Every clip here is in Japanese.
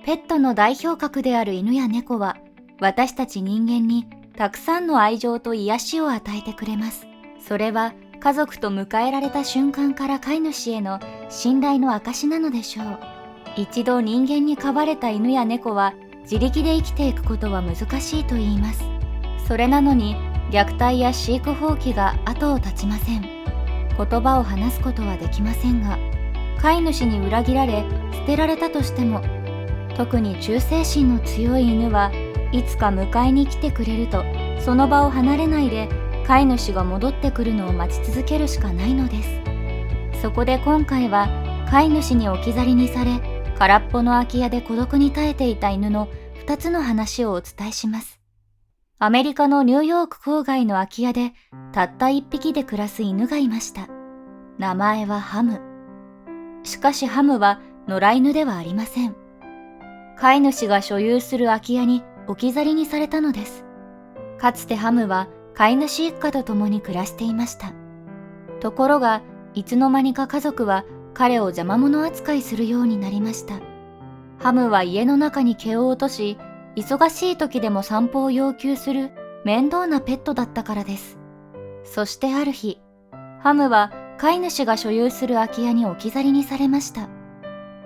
ペットの代表格である犬や猫は、私たち人間にたくさんの愛情と癒しを与えてくれます。それは家族と迎えられた瞬間から飼い主への信頼の証なのでしょう。一度人間に飼われた犬や猫は自力で生きていくことは難しいと言います。それなのに虐待や飼育放棄が後を絶ちません。言葉を話すことはできませんが、飼い主に裏切られ捨てられたとしても、特に忠誠心の強い犬はいつか迎えに来てくれると、その場を離れないで飼い主が戻ってくるのを待ち続けるしかないのです。そこで今回は飼い主に置き去りにされ、空っぽの空き家で孤独に耐えていた犬の2つの話をお伝えします。アメリカのニューヨーク郊外の空き家でたった1匹で暮らす犬がいました。名前はハム。しかしハムは野良犬ではありません。飼い主が所有する空き家に置き去りにされたのです。かつてハムは飼い主一家と共に暮らしていました。ところが、いつの間にか家族は彼を邪魔者扱いするようになりました。ハムは家の中に毛を落とし、忙しい時でも散歩を要求する面倒なペットだったからです。そしてある日、ハムは飼い主が所有する空き家に置き去りにされました。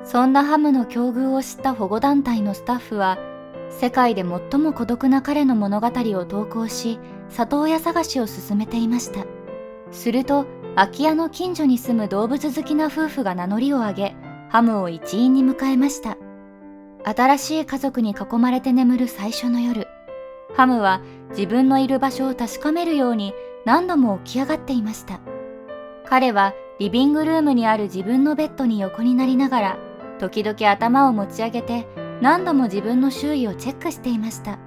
そんなハムの境遇を知った保護団体のスタッフは、世界で最も孤独な彼の物語を投稿し、里親探しを進めていました。すると、空き家の近所に住む動物好きな夫婦が名乗りを上げ、ハムを一員に迎えました。新しい家族に囲まれて眠る最初の夜、ハムは自分のいる場所を確かめるように何度も起き上がっていました。彼はリビングルームにある自分のベッドに横になりながら、時々頭を持ち上げて何度も自分の周囲をチェックしていました。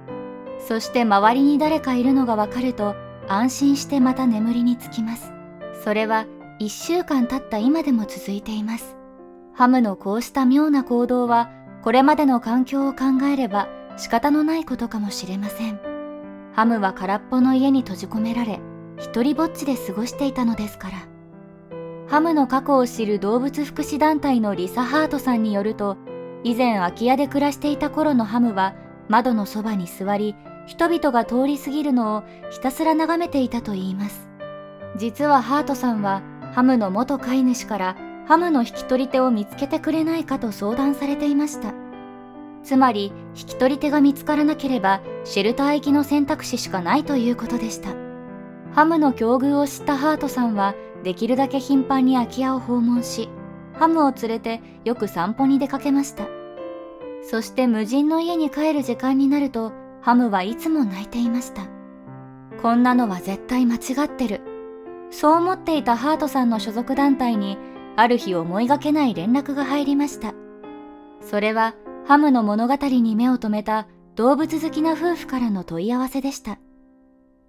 そして周りに誰かいるのがわかると安心してまた眠りにつきます。それは1週間経った今でも続いています。ハムのこうした妙な行動はこれまでの環境を考えれば仕方のないことかもしれません。ハムは空っぽの家に閉じ込められ、一人ぼっちで過ごしていたのですから。ハムの過去を知る動物福祉団体のリサ・ハートさんによると、以前空き家で暮らしていた頃のハムは窓のそばに座り、人々が通り過ぎるのをひたすら眺めていたといいます。実はハートさんはハムの元飼い主からハムの引き取り手を見つけてくれないかと相談されていました。つまり引き取り手が見つからなければシェルター行きの選択肢しかないということでした。ハムの境遇を知ったハートさんはできるだけ頻繁に空き家を訪問し、ハムを連れてよく散歩に出かけました。そして無人の家に帰る時間になると、ハムはいつも泣いていました。こんなのは絶対間違ってる。そう思っていたハートさんの所属団体に、ある日思いがけない連絡が入りました。それは、ハムの物語に目を留めた動物好きな夫婦からの問い合わせでした。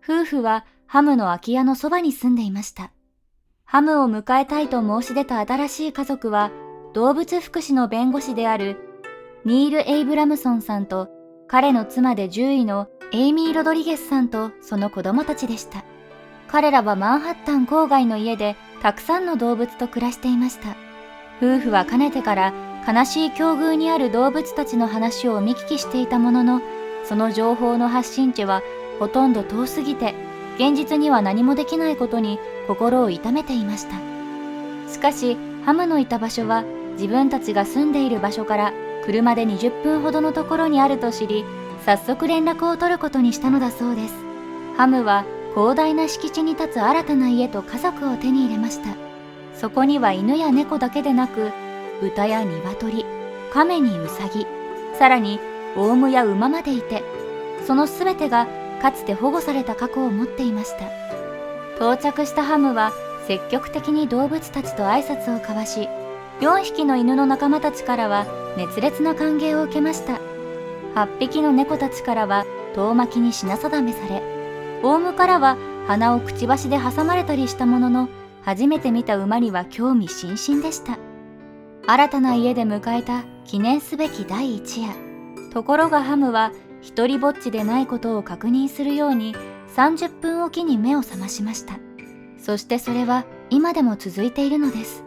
夫婦はハムの空き家のそばに住んでいました。ハムを迎えたいと申し出た新しい家族は、動物福祉の弁護士であるニール・エイブラムソンさんと、彼の妻で獣医のエイミー・ロドリゲスさんとその子供たちでした。彼らはマンハッタン郊外の家でたくさんの動物と暮らしていました。夫婦はかねてから悲しい境遇にある動物たちの話を見聞きしていたものの、その情報の発信地はほとんど遠すぎて、現実には何もできないことに心を痛めていました。しかし、ハムのいた場所は自分たちが住んでいる場所から車で20分ほどのところにあると知り、早速連絡を取ることにしたのだそうです。ハムは広大な敷地に立つ新たな家と家族を手に入れました。そこには犬や猫だけでなく、豚や鶏、亀にウサギ、さらにオウムや馬までいて、そのすべてがかつて保護された過去を持っていました。到着したハムは積極的に動物たちと挨拶を交わし、4匹の犬の仲間たちからは熱烈な歓迎を受けました。8匹の猫たちからは遠巻きに品定めされ、オウムからは鼻をくちばしで挟まれたりしたものの、初めて見た馬には興味津々でした。新たな家で迎えた記念すべき第一夜。ところがハムは一人ぼっちでないことを確認するように30分おきに目を覚ましました。そしてそれは今でも続いているのです。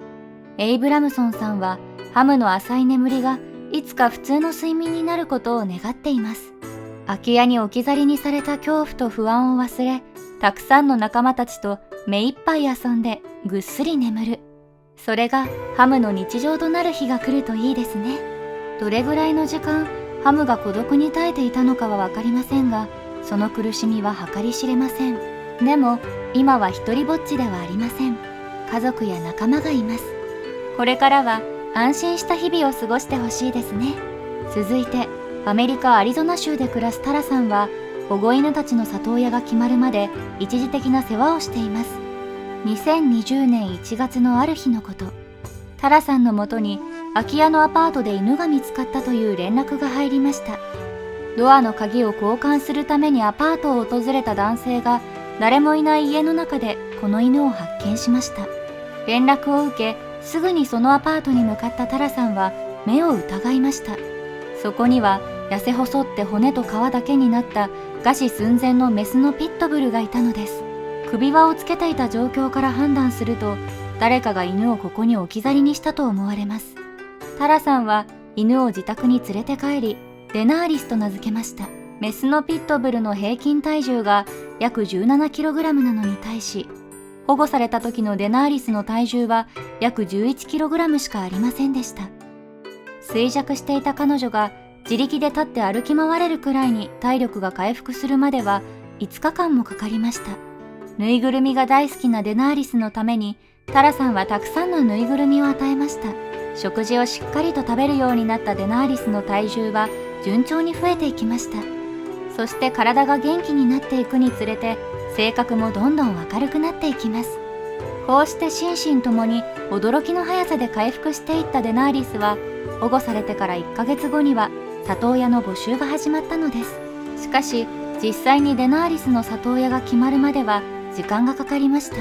エイブラムソンさんはハムの浅い眠りがいつか普通の睡眠になることを願っています。空き家に置き去りにされた恐怖と不安を忘れ、たくさんの仲間たちと目いっぱい遊んでぐっすり眠る。それがハムの日常となる日が来るといいですね。どれぐらいの時間、ハムが孤独に耐えていたのかはわかりませんが、その苦しみは計り知れません。でも、今は一人ぼっちではありません。家族や仲間がいます。これからは安心した日々を過ごしてほしいですね。続いて、アメリカ・アリゾナ州で暮らすタラさんは、保護犬たちの里親が決まるまで一時的な世話をしています。2020年1月のある日のこと、タラさんのもとに空き家のアパートで犬が見つかったという連絡が入りました。ドアの鍵を交換するためにアパートを訪れた男性が誰もいない家の中でこの犬を発見しました。連絡を受け、すぐにそのアパートに向かったタラさんは目を疑いました。そこには痩せ細って骨と皮だけになった餓死寸前のメスのピットブルがいたのです。首輪をつけていた状況から判断すると、誰かが犬をここに置き去りにしたと思われます。タラさんは犬を自宅に連れて帰り、デナーリスと名付けました。メスのピットブルの平均体重が約 17kg なのに対し、保護された時のデナーリスの体重は約 11kg しかありませんでした。衰弱していた彼女が自力で立って歩き回れるくらいに体力が回復するまでは5日間もかかりました。ぬいぐるみが大好きなデナーリスのために、タラさんはたくさんのぬいぐるみを与えました。食事をしっかりと食べるようになったデナーリスの体重は順調に増えていきました。そして体が元気になっていくにつれて、性格もどんどん明るくなっていきます。こうして心身ともに驚きの速さで回復していったデナーリスは、保護されてから1ヶ月後には里親の募集が始まったのです。しかし、実際にデナーリスの里親が決まるまでは時間がかかりました。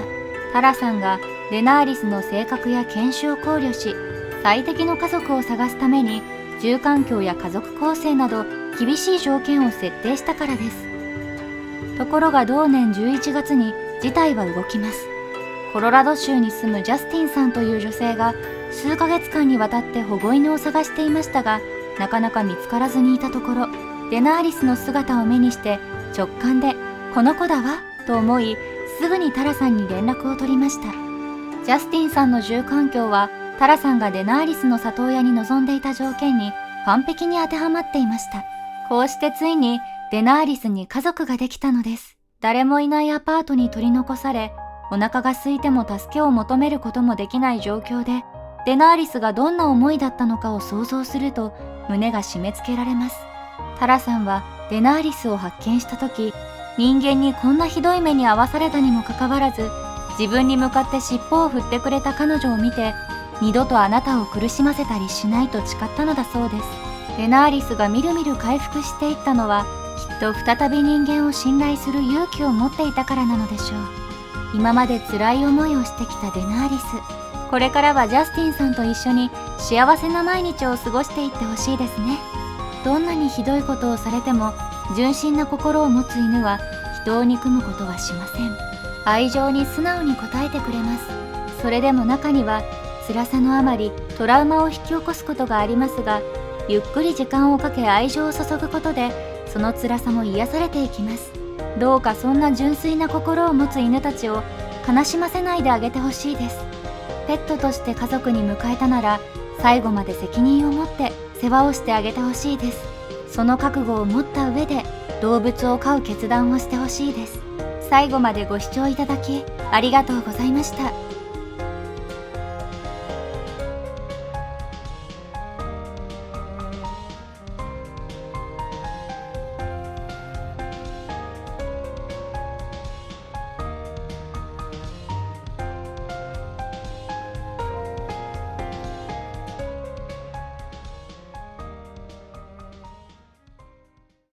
タラさんがデナーリスの性格や犬種を考慮し、最適の家族を探すために、住環境や家族構成など厳しい条件を設定したからです。ところが同年11月に事態は動きます。コロラド州に住むジャスティンさんという女性が数ヶ月間にわたって保護犬を探していましたが、なかなか見つからずにいたところ、デナーリスの姿を目にして直感でこの子だわと思い、すぐにタラさんに連絡を取りました。ジャスティンさんの住環境はタラさんがデナーリスの里親に望んでいた条件に完璧に当てはまっていました。こうしてついにデナーリスに家族ができたのです。誰もいないアパートに取り残され、お腹が空いても助けを求めることもできない状況で、デナーリスがどんな思いだったのかを想像すると胸が締め付けられます。タラさんはデナーリスを発見した時、人間にこんなひどい目に遭わされたにもかかわらず、自分に向かって尻尾を振ってくれた彼女を見て、二度とあなたを苦しませたりしないと誓ったのだそうです。デナーリスがみるみる回復していったのは、きっと再び人間を信頼する勇気を持っていたからなのでしょう。今まで辛い思いをしてきたデナーリス、これからはジャスティンさんと一緒に幸せな毎日を過ごしていってほしいですね。どんなにひどいことをされても、純真な心を持つ犬は人を憎むことはしません。愛情に素直に応えてくれます。それでも中には辛さのあまりトラウマを引き起こすことがありますが、ゆっくり時間をかけ愛情を注ぐことで、その辛さも癒されていきます。どうかそんな純粋な心を持つ犬たちを悲しませないであげてほしいです。ペットとして家族に迎えたなら、最後まで責任を持って世話をしてあげてほしいです。その覚悟を持った上で動物を飼う決断をしてほしいです。最後までご視聴いただきありがとうございました。